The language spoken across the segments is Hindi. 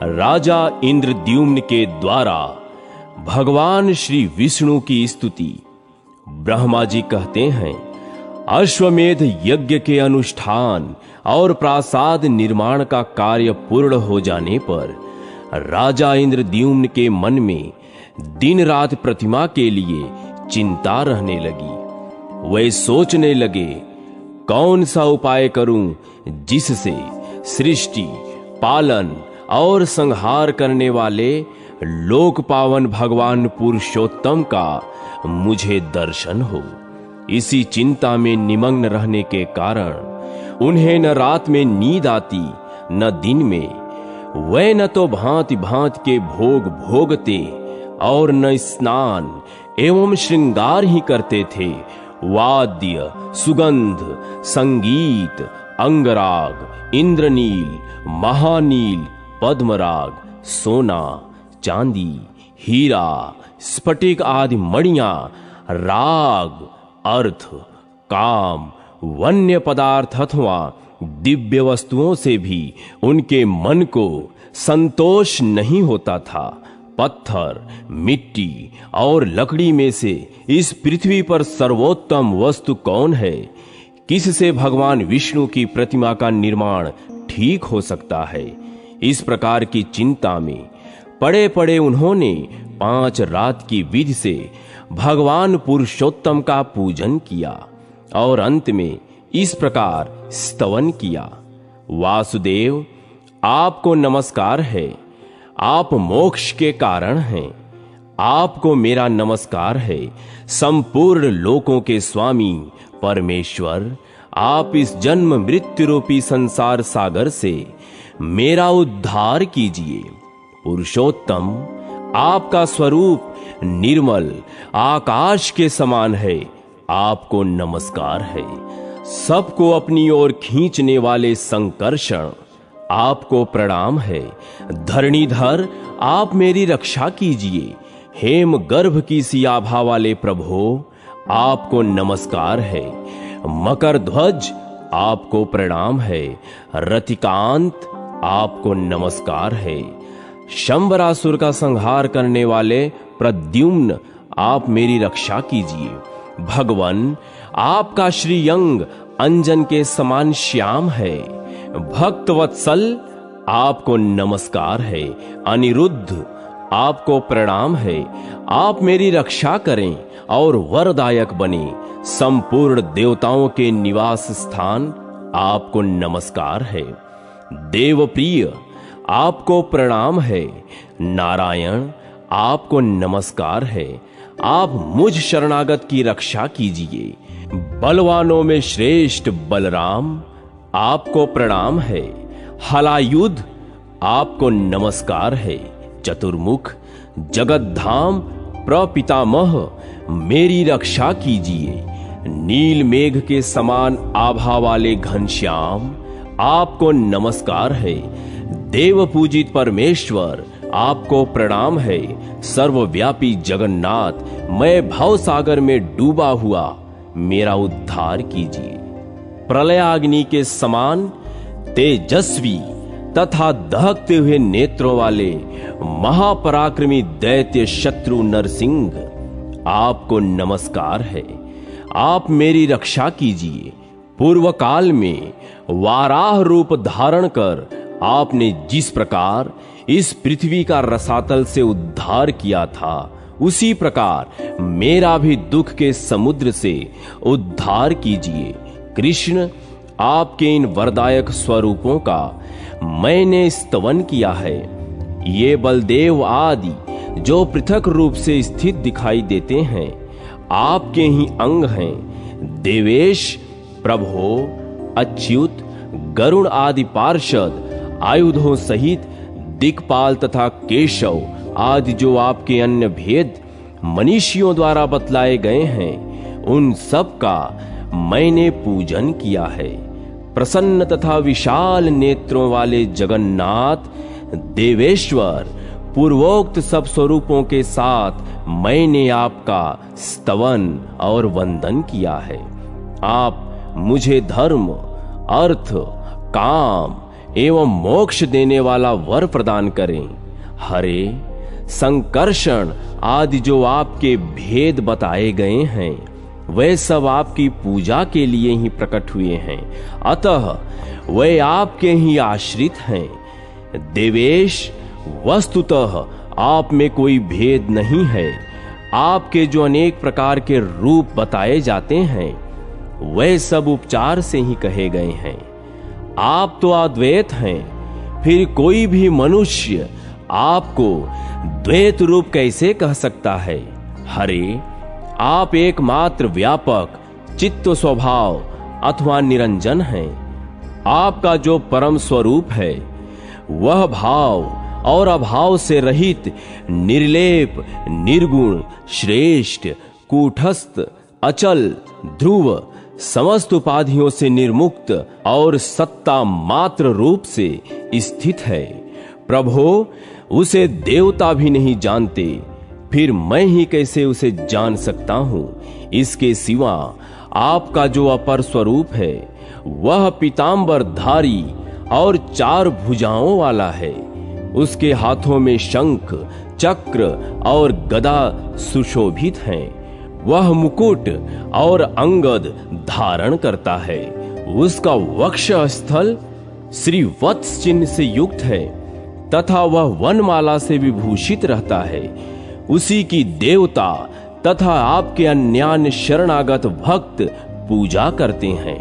राजा इंद्रद्युम्न के द्वारा भगवान श्री विष्णु की स्तुति। ब्रह्मा जी कहते हैं, अश्वमेध यज्ञ के अनुष्ठान और प्रासाद निर्माण का कार्य पूर्ण हो जाने पर राजा इंद्रद्युम्न के मन में दिन रात प्रतिमा के लिए चिंता रहने लगी। वे सोचने लगे, कौन सा उपाय करूं जिससे सृष्टि, पालन और संहार करने वाले लोक पावन भगवान पुरुषोत्तम का मुझे दर्शन हो। इसी चिंता में निमग्न रहने के कारण उन्हें न रात में नींद आती न दिन में। वे न तो भांति भांति के भोग भोगते और न स्नान एवं श्रृंगार ही करते थे। वाद्य, सुगंध, संगीत, अंगराग, इंद्रनील, महानील, पद्मराग, सोना, चांदी, हीरा, स्फटिक आदि मणियां, राग, अर्थ, काम, वन्य पदार्थ अथवा दिव्य वस्तुओं से भी उनके मन को संतोष नहीं होता था। पत्थर, मिट्टी और लकड़ी में से इस पृथ्वी पर सर्वोत्तम वस्तु कौन है? किससे भगवान विष्णु की प्रतिमा का निर्माण ठीक हो सकता है? इस प्रकार की चिंता में पड़े पड़े उन्होंने 5 रात की विधि से भगवान पुरुषोत्तम का पूजन किया और अंत में इस प्रकार स्तवन किया। वासुदेव, आपको नमस्कार है। आप मोक्ष के कारण हैं। आपको मेरा नमस्कार है। संपूर्ण लोकों के स्वामी परमेश्वर, आप इस जन्म मृत्यु रूपी संसार सागर से मेरा उद्धार कीजिए। पुरुषोत्तम, आपका स्वरूप निर्मल आकाश के समान है। आपको नमस्कार है। सबको अपनी ओर खींचने वाले संकर्षण, आपको प्रणाम है। धरणीधर, आप मेरी रक्षा कीजिए। हेम गर्भ की सी आभा वाले प्रभो, आपको नमस्कार है। मकर ध्वज, आपको प्रणाम है। रतिकांत, आपको नमस्कार है। शंबरासुर का संहार करने वाले प्रद्युम्न, आप मेरी रक्षा कीजिए। भगवान, आपका श्रीअंग अंजन के समान श्याम है। भक्त वत्सल, आपको नमस्कार है। अनिरुद्ध, आपको प्रणाम है। आप मेरी रक्षा करें और वरदायक बने। संपूर्ण देवताओं के निवास स्थान, आपको नमस्कार है। देवप्रिय, आपको प्रणाम है। नारायण, आपको नमस्कार है। आप मुझ शरणागत की रक्षा कीजिए। बलवानों में श्रेष्ठ बलराम, आपको प्रणाम है। हलायुध, आपको नमस्कार है। चतुर्मुख, जगतधाम प्रपितामह, मेरी रक्षा कीजिए। नील मेघ के समान आभा वाले घनश्याम, आपको नमस्कार है। देव पूजित परमेश्वर, आपको प्रणाम है। सर्वव्यापी जगन्नाथ, मैं भव सागर में डूबा हुआ मेरा उद्धार कीजिए। प्रलयाग्नि के समान तेजस्वी तथा दहकते हुए नेत्रों वाले महापराक्रमी दैत्य शत्रु नरसिंह, आपको नमस्कार है। आप मेरी रक्षा कीजिए। पूर्व काल में वाराह रूप धारण कर आपने जिस प्रकार इस पृथ्वी का रसातल से उद्धार किया था, उसी प्रकार मेरा भी दुख के समुद्र से उद्धार कीजिए। कृष्ण, आपके इन वरदायक स्वरूपों का मैंने स्तवन किया है। ये बलदेव आदि जो पृथक रूप से स्थित दिखाई देते हैं, आपके ही अंग हैं। देवेश, प्रभो, अच्युत, गरुण आदि पार्षद आयुधों सहित दिक्पाल तथा केशव आदि जो आपके अन्य भेद मनीषियों द्वारा बतलाए गए हैं, उन सब का मैंने पूजन किया है। प्रसन्न तथा विशाल नेत्रों वाले जगन्नाथ देवेश्वर, पूर्वोक्त सब स्वरूपों के साथ मैंने आपका स्तवन और वंदन किया है। आप मुझे धर्म, अर्थ, काम एवं मोक्ष देने वाला वर प्रदान करें। हरे, संकर्षण आदि जो आपके भेद बताए गए हैं वे सब आपकी पूजा के लिए ही प्रकट हुए हैं, अतः वे आपके ही आश्रित हैं। देवेश, वस्तुतः आप में कोई भेद नहीं है। आपके जो अनेक प्रकार के रूप बताए जाते हैं वे सब उपचार से ही कहे गए हैं। आप तो अद्वैत हैं, फिर कोई भी मनुष्य आपको द्वैत रूप कैसे कह सकता है? हरे, आप एकमात्र व्यापक चित्त स्वभाव अथवा निरंजन हैं। आपका जो परम स्वरूप है वह भाव और अभाव से रहित, निर्लेप, निर्गुण, श्रेष्ठ, कूटस्थ, अचल, ध्रुव, समस्त उपाधियों से निर्मुक्त और सत्ता मात्र रूप से स्थित है। प्रभो, उसे देवता भी नहीं जानते, फिर मैं ही कैसे उसे जान सकता हूं? इसके सिवा आपका जो अपर स्वरूप है वह पीतांबरधारी और 4 भुजाओं वाला है। उसके हाथों में शंख, चक्र और गदा सुशोभित हैं। वह मुकुट और अंगद धारण करता है। उसका वक्ष स्थल श्री वत्स चिन्ह से युक्त है तथा वह वनमाला से विभूषित रहता है। उसी की देवता तथा आपके अन्यान्य शरणागत भक्त पूजा करते हैं।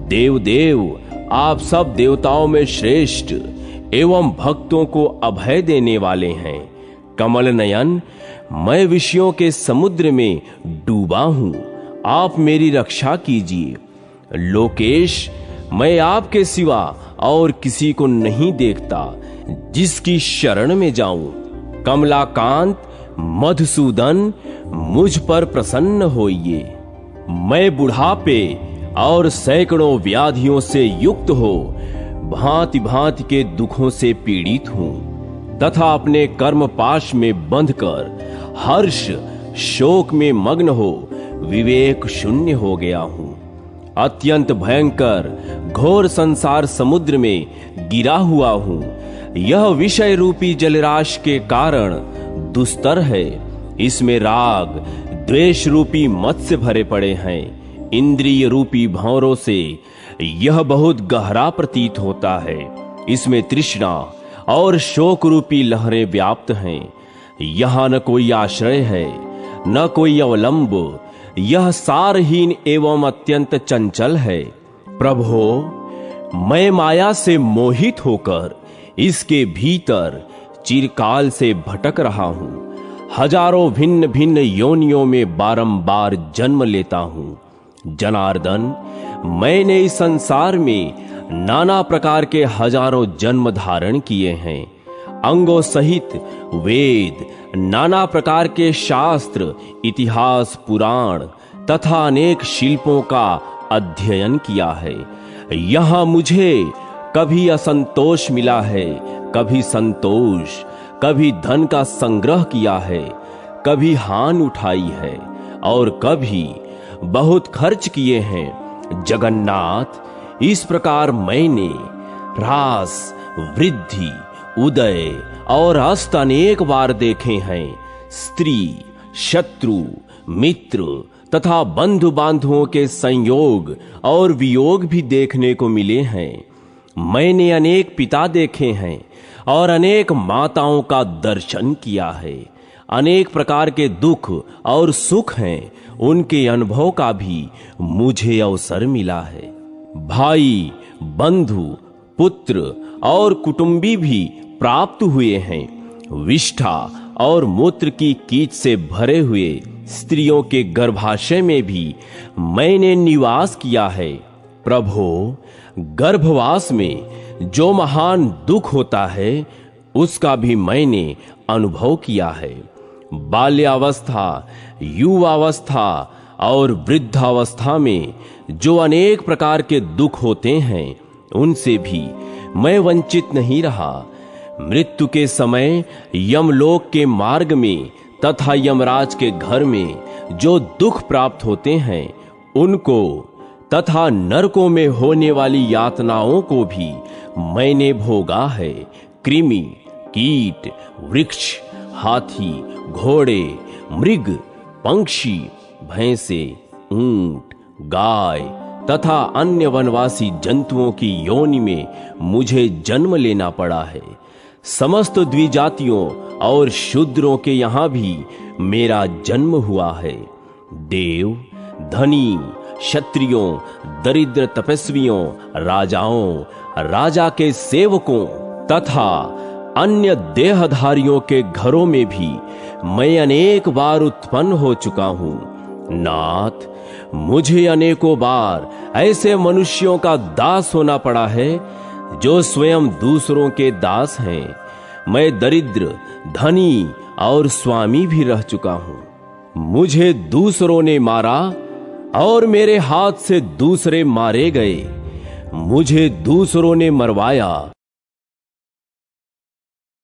देव देव, आप सब देवताओं में श्रेष्ठ एवं भक्तों को अभय देने वाले हैं। कमल नयन, मैं विषयों के समुद्र में डूबा हूं, आप मेरी रक्षा कीजिए। लोकेश, मैं आपके सिवा और किसी को नहीं देखता जिसकी शरण में जाऊं। कमलाकांत, मधुसूदन, मुझ पर प्रसन्न होइए। मैं बुढ़ापे और सैकड़ों व्याधियों से युक्त हो भांति भांति के दुखों से पीड़ित हूं तथा अपने कर्म पाश में बंधकर हर्ष शोक में मग्न हो विवेक शून्य हो गया हूं। अत्यंत भयंकर घोर संसार समुद्र में गिरा हुआ हूं। यह विषय रूपी जलराशि के कारण दुस्तर है। इसमें राग द्वेष रूपी मत्स्य भरे पड़े हैं। इंद्रिय रूपी भंवरों से यह बहुत गहरा प्रतीत होता है। इसमें तृष्णा और शोक रूपी लहरें व्याप्त हैं। यहाँ न कोई आश्रय है न कोई अवलंब। यह सारहीन एवं अत्यंत चंचल है। प्रभो, मैं माया से मोहित होकर इसके भीतर चिरकाल से भटक रहा हूं। हजारों भिन्न भिन्न योनियों में बारंबार जन्म लेता हूं। जनार्दन, मैंने इस संसार में नाना प्रकार के हजारों जन्म धारण किए हैं। अंगों सहित वेद, नाना प्रकार के शास्त्र, इतिहास, पुराण तथा अनेक शिल्पों का अध्ययन किया है। यहाँ मुझे कभी असंतोष मिला है, कभी संतोष, कभी धन का संग्रह किया है, कभी हान उठाई है और कभी बहुत खर्च किए हैं। जगन्नाथ, इस प्रकार मैंने ह्रास, वृद्धि, उदय और अस्त अनेक बार देखे हैं। स्त्री, शत्रु, मित्र तथा बंधु बांधुओं के संयोग और वियोग भी देखने को मिले हैं। मैंने अनेक पिता देखे हैं और अनेक माताओं का दर्शन किया है। अनेक प्रकार के दुख और सुख हैं, उनके अनुभव का भी मुझे अवसर मिला है। भाई, बंधु, पुत्र और कुटुंबी भी प्राप्त हुए हैं। विष्ठा और मूत्र की कीच से भरे हुए स्त्रियों के गर्भाशय में भी मैंने निवास किया है। प्रभो, गर्भवास में जो महान दुख होता है उसका भी मैंने अनुभव किया है। बाल्यावस्था, युवावस्था और वृद्धावस्था में जो अनेक प्रकार के दुख होते हैं उनसे भी मैं वंचित नहीं रहा। मृत्यु के समय यमलोक के मार्ग में तथा यमराज के घर में जो दुख प्राप्त होते हैं उनको तथा नरकों में होने वाली यातनाओं को भी मैंने भोगा है। कृमि, कीट, वृक्ष, हाथी, घोड़े, मृग, पंक्षी, भैंसे, ऊंट, गाय तथा अन्य वनवासी जंतुओं की योनि में मुझे जन्म लेना पड़ा है। समस्त द्विजातियों और शूद्रों के यहां भी मेरा जन्म हुआ है। देव, धनी, क्षत्रियों, दरिद्र तपस्वियों, राजाओं, राजा के सेवकों तथा अन्य देहधारियों के घरों में भी मैं अनेक बार उत्पन्न हो चुका हूं। नाथ, मुझे अनेकों बार ऐसे मनुष्यों का दास होना पड़ा है जो स्वयं दूसरों के दास हैं। मैं दरिद्र, धनी और स्वामी भी रह चुका हूं। मुझे दूसरों ने मारा और मेरे हाथ से दूसरे मारे गए। मुझे दूसरों ने मरवाया